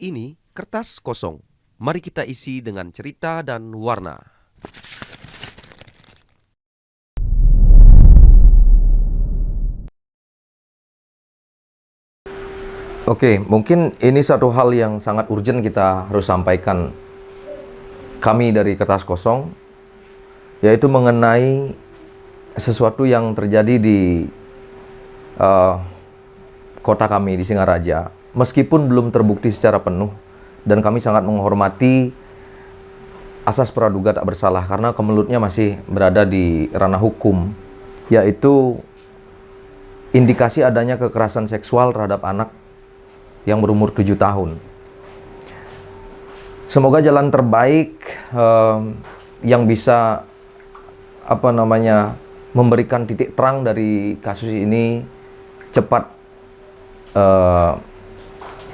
Ini kertas kosong. Mari kita isi dengan cerita dan warna. Oke, mungkin ini satu hal yang sangat urgent kita harus sampaikan kami dari Kertas Kosong, yaitu mengenai sesuatu yang terjadi di kota kami di Singaraja. Meskipun belum terbukti secara penuh, dan kami sangat menghormati asas praduga tak bersalah karena kemelutnya masih berada di ranah hukum, yaitu indikasi adanya kekerasan seksual terhadap anak yang berumur 7 tahun. Semoga jalan terbaik yang bisa memberikan titik terang dari kasus ini cepat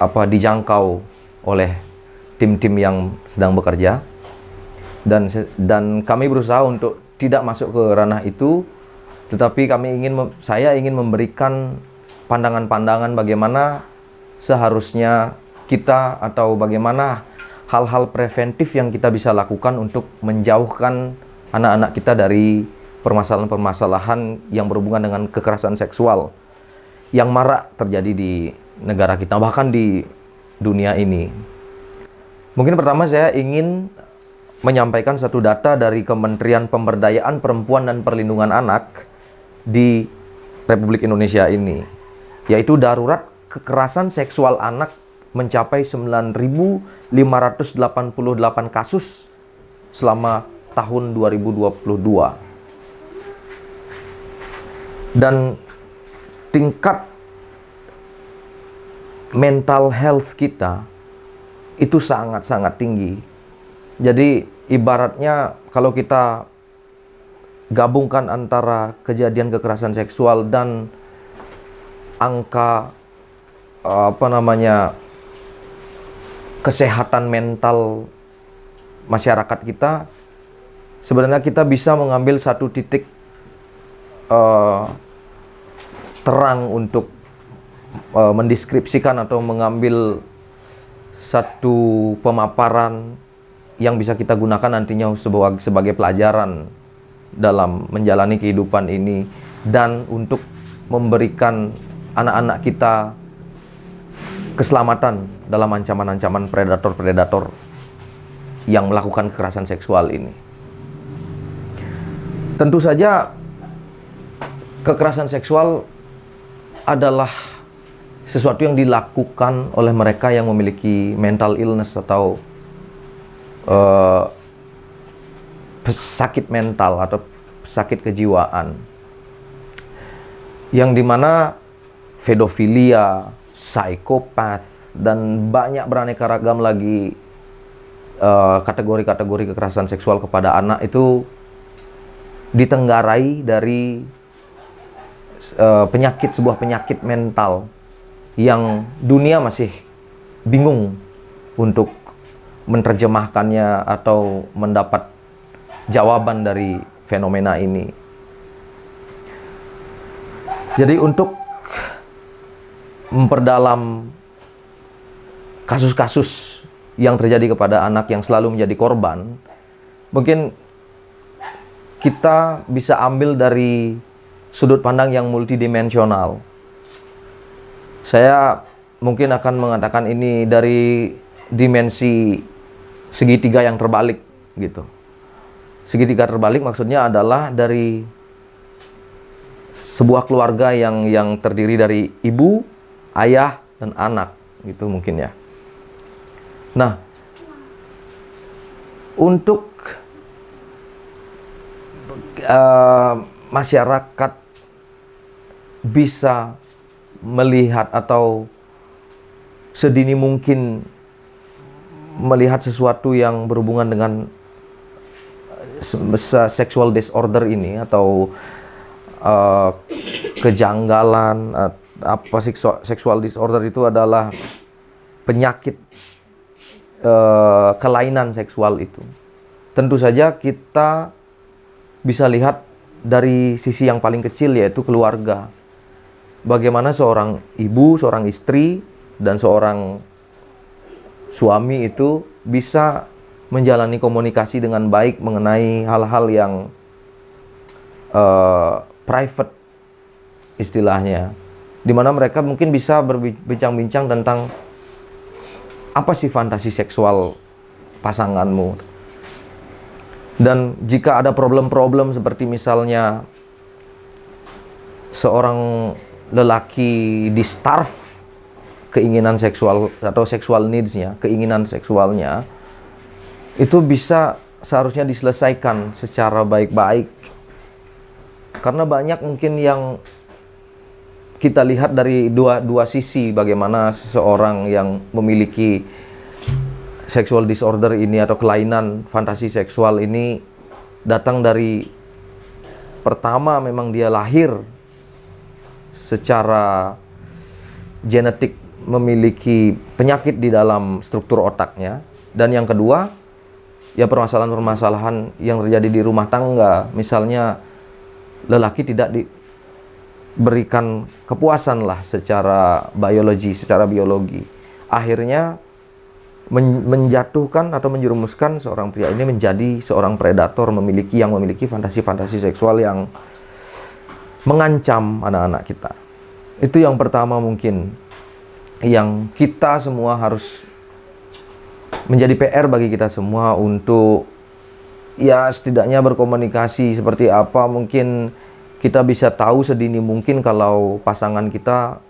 dijangkau oleh tim-tim yang sedang bekerja, dan kami berusaha untuk tidak masuk ke ranah itu, tetapi saya ingin memberikan pandangan-pandangan bagaimana seharusnya kita, atau bagaimana hal-hal preventif yang kita bisa lakukan untuk menjauhkan anak-anak kita dari permasalahan-permasalahan yang berhubungan dengan kekerasan seksual yang marak terjadi di negara kita, bahkan di dunia ini. Mungkin pertama saya ingin menyampaikan satu data dari Kementerian Pemberdayaan Perempuan dan Perlindungan Anak di Republik Indonesia ini, yaitu darurat kekerasan seksual anak mencapai 9.588 kasus selama tahun 2022. Dan tingkat mental health kita itu sangat-sangat tinggi. Jadi ibaratnya kalau kita gabungkan antara kejadian kekerasan seksual dan angka kesehatan mental masyarakat kita, sebenarnya kita bisa mengambil satu titik terang untuk mendeskripsikan atau mengambil satu pemaparan yang bisa kita gunakan nantinya sebagai pelajaran dalam menjalani kehidupan ini, dan untuk memberikan anak-anak kita keselamatan dalam ancaman-ancaman predator-predator yang melakukan kekerasan seksual ini. Tentu saja kekerasan seksual adalah sesuatu yang dilakukan oleh mereka yang memiliki mental illness atau sakit mental atau sakit kejiwaan, yang dimana pedofilia, psikopat, dan banyak beraneka ragam lagi kategori-kategori kekerasan seksual kepada anak itu ditenggarai dari sebuah penyakit mental yang dunia masih bingung untuk menerjemahkannya atau mendapat jawaban dari fenomena ini. Jadi untuk memperdalam kasus-kasus yang terjadi kepada anak yang selalu menjadi korban, mungkin kita bisa ambil dari sudut pandang yang multidimensional. Saya mungkin akan mengatakan ini dari dimensi segitiga yang terbalik gitu. Segitiga terbalik maksudnya adalah dari sebuah keluarga yang terdiri dari ibu, ayah, dan anak gitu mungkin ya. Nah, untuk masyarakat bisa melihat atau sedini mungkin melihat sesuatu yang berhubungan dengan sexual disorder ini, atau kejanggalan, sexual disorder itu adalah penyakit kelainan seksual itu. Tentu saja kita bisa lihat dari sisi yang paling kecil, yaitu keluarga. Bagaimana seorang ibu, seorang istri, dan seorang suami itu bisa menjalani komunikasi dengan baik mengenai hal-hal yang private istilahnya, di mana mereka mungkin bisa berbincang-bincang tentang apa sih fantasi seksual pasanganmu. Dan jika ada problem-problem seperti misalnya seorang lelaki di-starve keinginan seksual atau sexual needs-nya, keinginan seksualnya, itu bisa seharusnya diselesaikan secara baik-baik. Karena banyak mungkin yang kita lihat dari dua sisi, bagaimana seseorang yang memiliki sexual disorder ini atau kelainan fantasi seksual ini datang dari, pertama memang dia lahir secara genetik memiliki penyakit di dalam struktur otaknya, dan yang kedua ya permasalahan-permasalahan yang terjadi di rumah tangga, misalnya lelaki tidak diberikan kepuasan lah secara biologi, akhirnya menjatuhkan atau menjerumuskan seorang pria ini menjadi seorang predator, yang memiliki fantasi-fantasi seksual yang mengancam anak-anak kita. Itu yang pertama mungkin yang kita semua harus menjadi PR bagi kita semua untuk ya setidaknya berkomunikasi seperti apa. Mungkin kita bisa tahu sedini mungkin kalau pasangan kita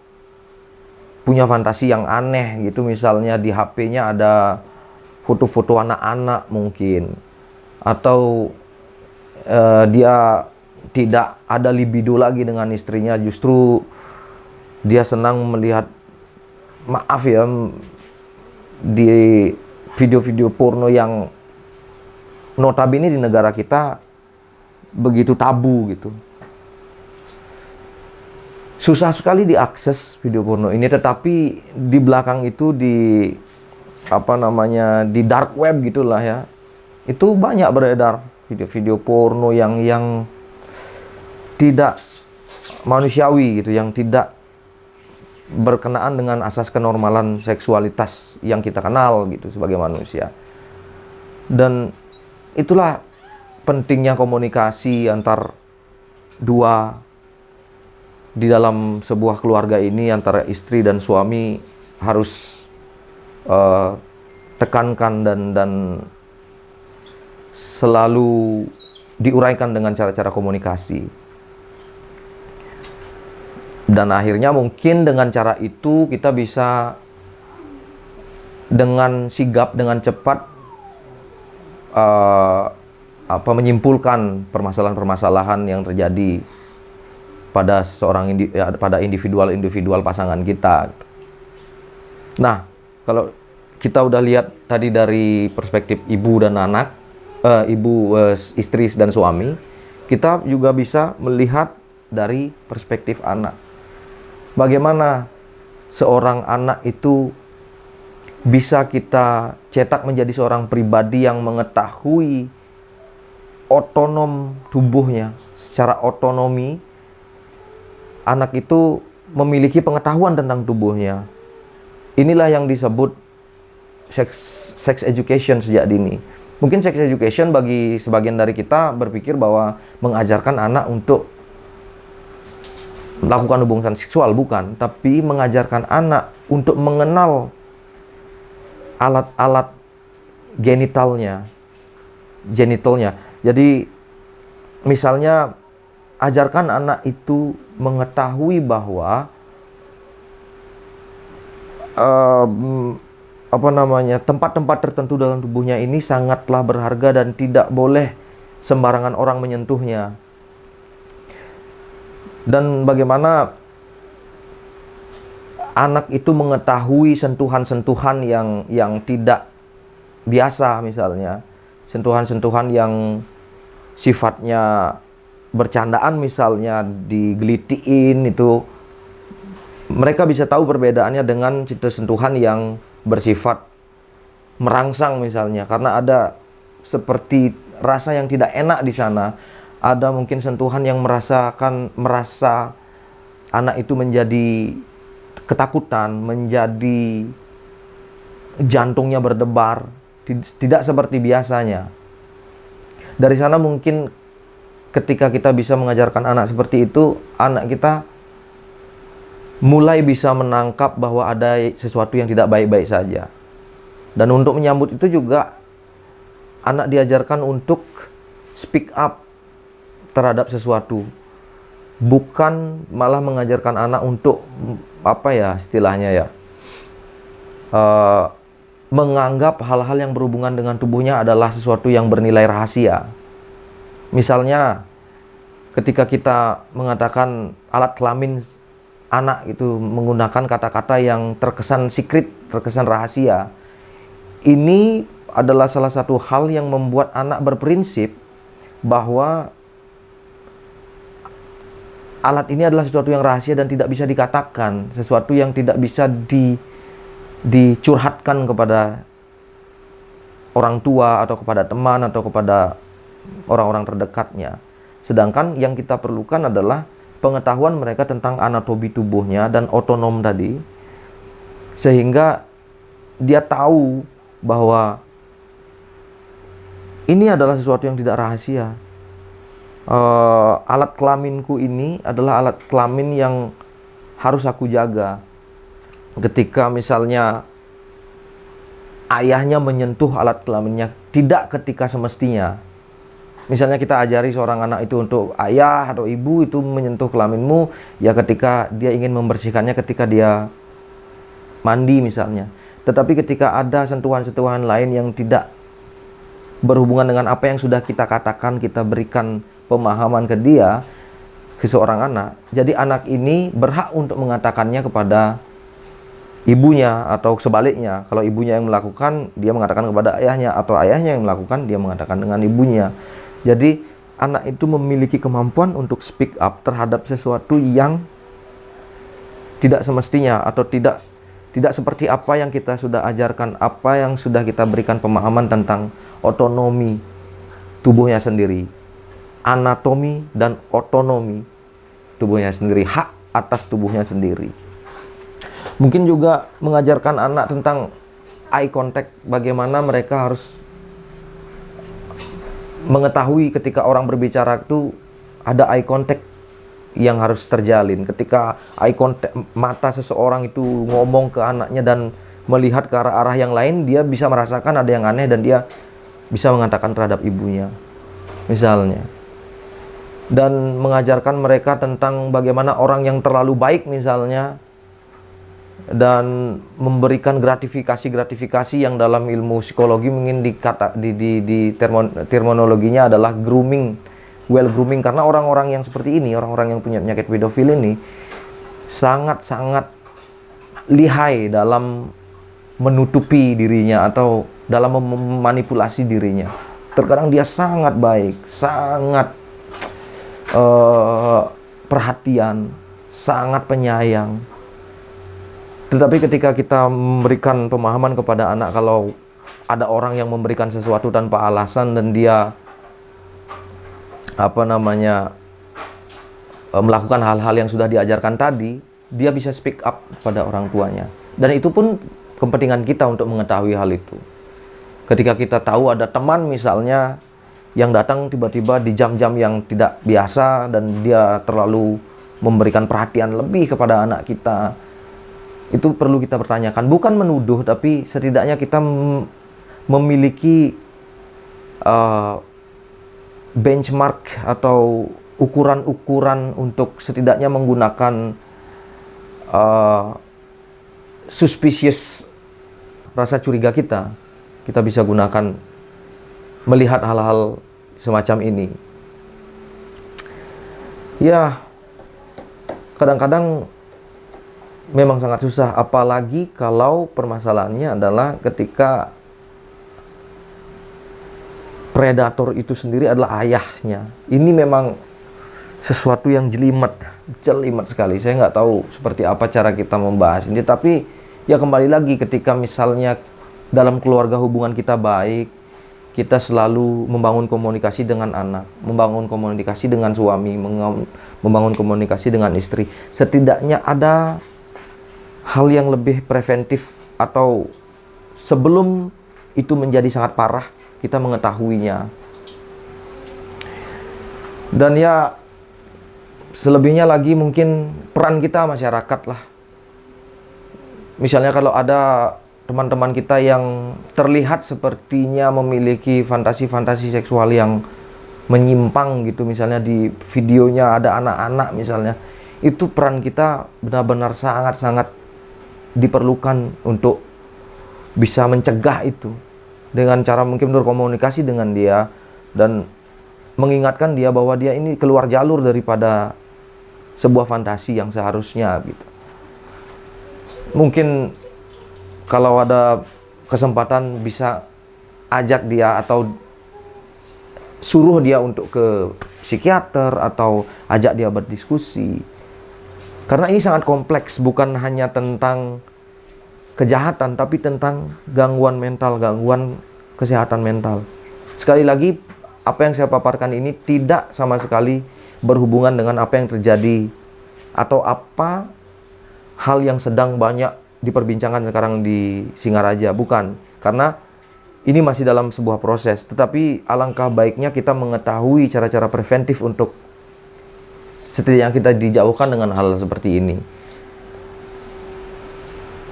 punya fantasi yang aneh gitu, misalnya di HP-nya ada foto-foto anak-anak mungkin, atau dia tidak ada libido lagi dengan istrinya, justru dia senang melihat, maaf ya, di video-video porno yang notabene di negara kita begitu tabu gitu. Susah sekali diakses video porno ini, tetapi di belakang itu di dark web gitulah ya, itu banyak beredar video-video porno yang tidak manusiawi gitu, yang tidak berkenaan dengan asas kenormalan seksualitas yang kita kenal gitu sebagai manusia. Dan itulah pentingnya komunikasi antar dua di dalam sebuah keluarga ini, antara istri dan suami harus tekankan dan selalu diuraikan dengan cara-cara komunikasi. Dan akhirnya mungkin dengan cara itu kita bisa dengan sigap, dengan cepat menyimpulkan permasalahan-permasalahan yang terjadi pada pada individual pasangan kita. Nah, kalau kita udah lihat tadi dari perspektif ibu dan anak, istri dan suami, kita juga bisa melihat dari perspektif anak. Bagaimana seorang anak itu bisa kita cetak menjadi seorang pribadi yang mengetahui otonom tubuhnya, secara otonomi. Anak itu memiliki pengetahuan tentang tubuhnya. Inilah yang disebut sex education sejak dini. Mungkin sex education bagi sebagian dari kita berpikir bahwa mengajarkan anak untuk melakukan hubungan seksual, bukan. Tapi mengajarkan anak untuk mengenal alat-alat genitalnya. Jadi misalnya ajarkan anak itu mengetahui bahwa tempat-tempat tertentu dalam tubuhnya ini sangatlah berharga dan tidak boleh sembarangan orang menyentuhnya. Dan bagaimana anak itu mengetahui sentuhan-sentuhan yang tidak biasa, misalnya sentuhan-sentuhan yang sifatnya bercandaan, misalnya digelitiin, itu mereka bisa tahu perbedaannya dengan sentuhan yang bersifat merangsang misalnya, karena ada seperti rasa yang tidak enak di sana. Ada mungkin sentuhan yang merasa anak itu menjadi ketakutan, menjadi jantungnya berdebar, tidak seperti biasanya. Dari sana mungkin ketika kita bisa mengajarkan anak seperti itu, anak kita mulai bisa menangkap bahwa ada sesuatu yang tidak baik-baik saja. Dan untuk menyambut itu juga anak diajarkan untuk speak up terhadap sesuatu. Bukan malah mengajarkan anak untuk apa ya istilahnya ya, menganggap hal-hal yang berhubungan dengan tubuhnya adalah sesuatu yang bernilai rahasia. Misalnya ketika kita mengatakan alat kelamin anak itu menggunakan kata-kata yang terkesan secret, terkesan rahasia. Ini adalah salah satu hal yang membuat anak berprinsip bahwa alat ini adalah sesuatu yang rahasia dan tidak bisa dikatakan, sesuatu yang tidak bisa dicurhatkan kepada orang tua atau kepada teman atau kepada orang-orang terdekatnya. Sedangkan yang kita perlukan adalah pengetahuan mereka tentang anatomi tubuhnya dan otonom tadi, sehingga dia tahu bahwa ini adalah sesuatu yang tidak rahasia. Alat kelaminku ini adalah alat kelamin yang harus aku jaga. Ketika misalnya ayahnya menyentuh alat kelaminnya, tidak ketika semestinya. Misalnya kita ajari seorang anak itu untuk ayah atau ibu itu menyentuh kelaminmu, ya ketika dia ingin membersihkannya ketika dia mandi misalnya. Tetapi ketika ada sentuhan-sentuhan lain yang tidak berhubungan dengan apa yang sudah kita katakan, kita berikan pemahaman ke dia, ke seorang anak, jadi anak ini berhak untuk mengatakannya kepada ibunya atau sebaliknya. Kalau ibunya yang melakukan, dia mengatakan kepada ayahnya, atau ayahnya yang melakukan, dia mengatakan dengan ibunya. Jadi anak itu memiliki kemampuan untuk speak up terhadap sesuatu yang tidak semestinya atau tidak seperti apa yang kita sudah ajarkan, apa yang sudah kita berikan pemahaman tentang otonomi tubuhnya sendiri, anatomi dan otonomi tubuhnya sendiri, hak atas tubuhnya sendiri. Mungkin juga mengajarkan anak tentang eye contact, bagaimana mereka harus mengetahui ketika orang berbicara itu ada eye contact yang harus terjalin. Ketika eye contact, mata seseorang itu ngomong ke anaknya dan melihat ke arah-arah yang lain, dia bisa merasakan ada yang aneh dan dia bisa mengatakan terhadap ibunya misalnya. Dan mengajarkan mereka tentang bagaimana orang yang terlalu baik misalnya, dan memberikan gratifikasi yang dalam ilmu psikologi mungkin terminologinya adalah grooming, well grooming, karena orang-orang yang seperti ini, orang-orang yang punya penyakit pedofil ini sangat-sangat lihai dalam menutupi dirinya atau dalam memanipulasi dirinya. Terkadang dia sangat baik, sangat perhatian, sangat penyayang. Tetapi ketika kita memberikan pemahaman kepada anak kalau ada orang yang memberikan sesuatu tanpa alasan dan dia melakukan hal-hal yang sudah diajarkan tadi, dia bisa speak up pada orang tuanya. Dan itu pun kepentingan kita untuk mengetahui hal itu. Ketika kita tahu ada teman misalnya yang datang tiba-tiba di jam-jam yang tidak biasa dan dia terlalu memberikan perhatian lebih kepada anak kita, itu perlu kita pertanyakan, bukan menuduh, tapi setidaknya kita memiliki benchmark atau ukuran-ukuran untuk setidaknya menggunakan suspicious, rasa curiga kita bisa gunakan melihat hal-hal semacam ini. Ya, kadang-kadang memang sangat susah, apalagi kalau permasalahannya adalah ketika predator itu sendiri adalah ayahnya. Ini memang sesuatu yang jelimet sekali. Saya nggak tahu seperti apa cara kita membahas ini, tapi ya kembali lagi, ketika misalnya dalam keluarga hubungan kita baik, kita selalu membangun komunikasi dengan anak, membangun komunikasi dengan suami, membangun komunikasi dengan istri. Setidaknya ada hal yang lebih preventif atau sebelum itu menjadi sangat parah, kita mengetahuinya. Dan ya, selebihnya lagi mungkin peran kita masyarakat lah. Misalnya kalau ada teman-teman kita yang terlihat sepertinya memiliki fantasi-fantasi seksual yang menyimpang gitu, misalnya di videonya ada anak-anak misalnya, itu peran kita benar-benar sangat-sangat diperlukan untuk bisa mencegah itu dengan cara mungkin berkomunikasi dengan dia dan mengingatkan dia bahwa dia ini keluar jalur daripada sebuah fantasi yang seharusnya gitu. Mungkin kalau ada kesempatan bisa ajak dia atau suruh dia untuk ke psikiater atau ajak dia berdiskusi. Karena ini sangat kompleks, bukan hanya tentang kejahatan, tapi tentang gangguan mental, gangguan kesehatan mental. Sekali lagi, apa yang saya paparkan ini tidak sama sekali berhubungan dengan apa yang terjadi atau apa hal yang sedang banyak diperbincangkan sekarang di Singaraja. Bukan, karena ini masih dalam sebuah proses. Tetapi alangkah baiknya kita mengetahui cara-cara preventif untuk setidaknya kita dijauhkan dengan hal seperti ini.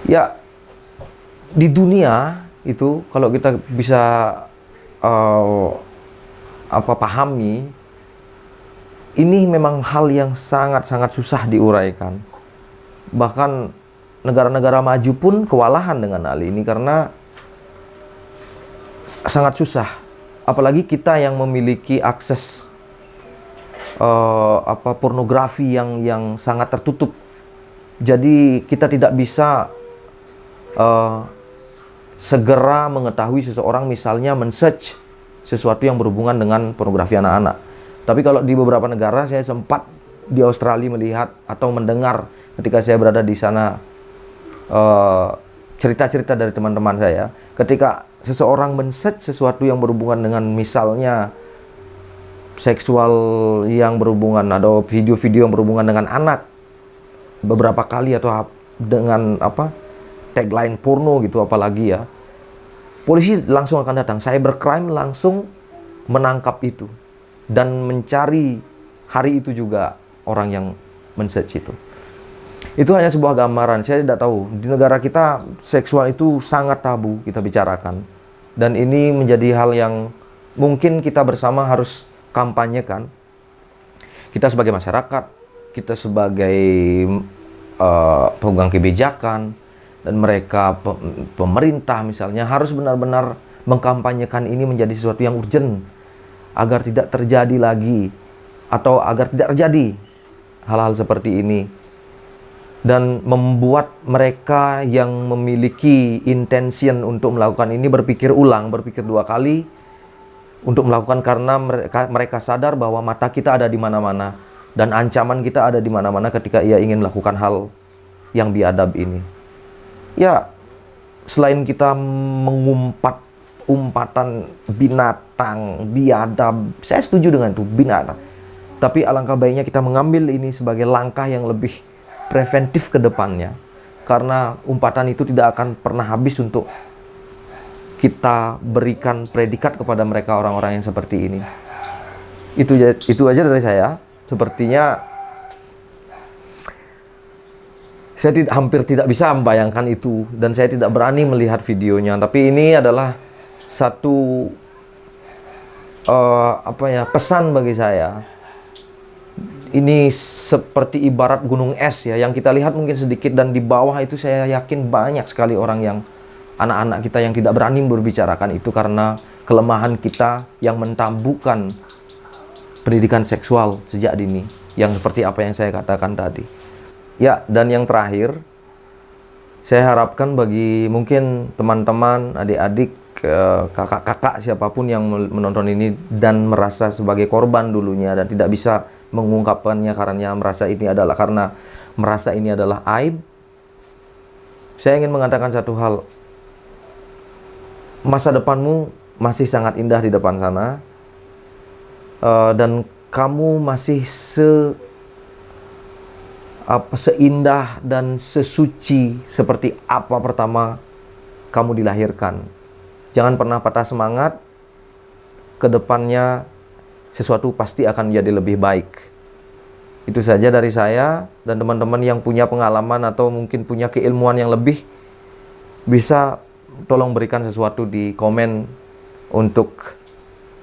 Ya, di dunia itu kalau kita bisa pahami, ini memang hal yang sangat-sangat susah diuraikan. Bahkan negara-negara maju pun kewalahan dengan hal ini karena sangat susah. Apalagi kita yang memiliki akses pornografi yang sangat tertutup. Jadi kita tidak bisa segera mengetahui seseorang misalnya men-search sesuatu yang berhubungan dengan pornografi anak-anak. Tapi kalau di beberapa negara, saya sempat di Australia melihat atau mendengar ketika saya berada di sana cerita-cerita dari teman-teman saya. Ketika seseorang men-search sesuatu yang berhubungan dengan misalnya seksual yang berhubungan atau video-video yang berhubungan dengan anak beberapa kali atau dengan tagline porno gitu, apalagi ya, polisi langsung akan datang, cybercrime langsung menangkap itu dan mencari hari itu juga orang yang men-search itu. Itu hanya sebuah gambaran. Saya tidak tahu, di negara kita seksual itu sangat tabu kita bicarakan. Dan ini menjadi hal yang mungkin kita bersama harus kampanyekan. Kita sebagai masyarakat, kita sebagai pemegang kebijakan, dan mereka pemerintah misalnya harus benar-benar mengkampanyekan ini menjadi sesuatu yang urgent agar tidak terjadi lagi atau agar tidak terjadi hal-hal seperti ini, dan membuat mereka yang memiliki intention untuk melakukan ini berpikir ulang, berpikir dua kali untuk melakukan, karena mereka sadar bahwa mata kita ada di mana-mana dan ancaman kita ada di mana-mana ketika ia ingin melakukan hal yang biadab ini. Ya, selain kita mengumpat umpatan binatang, biadab, saya setuju dengan itu, binatang. Tapi alangkah baiknya kita mengambil ini sebagai langkah yang lebih preventif ke depannya. Karena umpatan itu tidak akan pernah habis untuk kita berikan predikat kepada mereka, orang-orang yang seperti ini. Itu aja dari saya. Sepertinya saya hampir tidak bisa membayangkan itu, dan saya tidak berani melihat videonya. Tapi ini adalah satu pesan bagi saya. Ini seperti ibarat gunung es ya, yang kita lihat mungkin sedikit, dan di bawah itu saya yakin banyak sekali orang yang, anak-anak kita yang tidak berani berbicarakan itu karena kelemahan kita yang mentambukan pendidikan seksual sejak dini, yang seperti apa yang saya katakan tadi. Ya, dan yang terakhir, saya harapkan bagi mungkin teman-teman, adik-adik, kakak-kakak, siapapun yang menonton ini dan merasa sebagai korban dulunya dan tidak bisa mengungkapkannya karena merasa ini adalah aib. Saya ingin mengatakan satu hal. Masa depanmu masih sangat indah di depan sana. Dan kamu masih seindah dan sesuci seperti apa pertama kamu dilahirkan. Jangan pernah patah semangat. Kedepannya sesuatu pasti akan menjadi lebih baik. Itu saja dari saya, dan teman-teman yang punya pengalaman atau mungkin punya keilmuan yang lebih, bisa tolong berikan sesuatu di komen untuk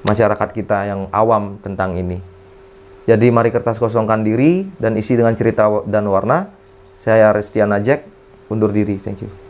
masyarakat kita yang awam tentang ini. Jadi mari kertas kosongkan diri dan isi dengan cerita dan warna. Saya Restian Najek, undur diri. Thank you.